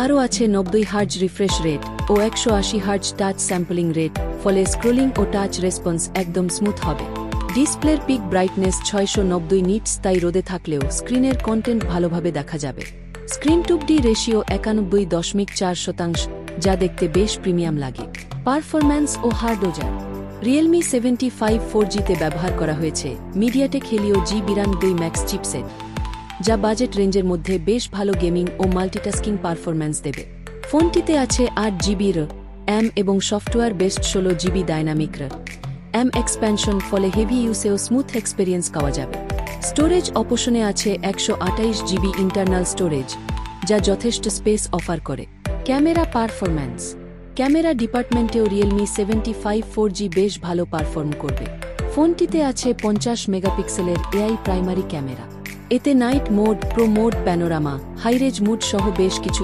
আরও আছে 90 hertz refresh rate ও 180 hertz touch sampling rate, ফলে স্ক্রোলিং ও টাচ রেসপন্স একদম স্মুথ হবে। ডিসপ্লের পিক ব্রাইটনেস 690 নিটস, তাই রোদে থাকলেও স্ক্রিনের কন্টেন্ট ভালোভাবে দেখা যাবে। স্ক্রিন টু ডি রেশিও 91.4%, যা দেখতে বেশ প্রিমিয়াম লাগে। পারফরম্যান্স ও হার্ডওয়্যার। রিয়েলমি 75 4Gতে ব্যবহার করা হয়েছে MediaTek Helio G92 max chipset, যা বাজেট রেঞ্জের মধ্যে বেশ ভালো গেমিং ও মাল্টিটাস্কিং পারফরম্যান্স দেবে। ফোনটিতে আছে 8GB RAM এবং software based 16GB dynamic RAM expansion, ফলে হেভি ইউসেও স্মুথ এক্সপেরিয়েন্স পাওয়া যাবে। স্টোরেজ অপশনে আছে 128GB ইন্টারনাল স্টোরেজ, যা যথেষ্ট স্পেস অফার করে। Camera performance. ক্যামেরা ডিপার্টমেন্টেও রিয়েলমি 75 4G বেশ ভালো পারফর্ম করবে। ফোনটিতে আছে 50 মেগাপিক্সেলের AI প্রাইমারি ক্যামেরা। এতে night mode, pro mode, panorama, high-rise mode সহ বেশ কিছু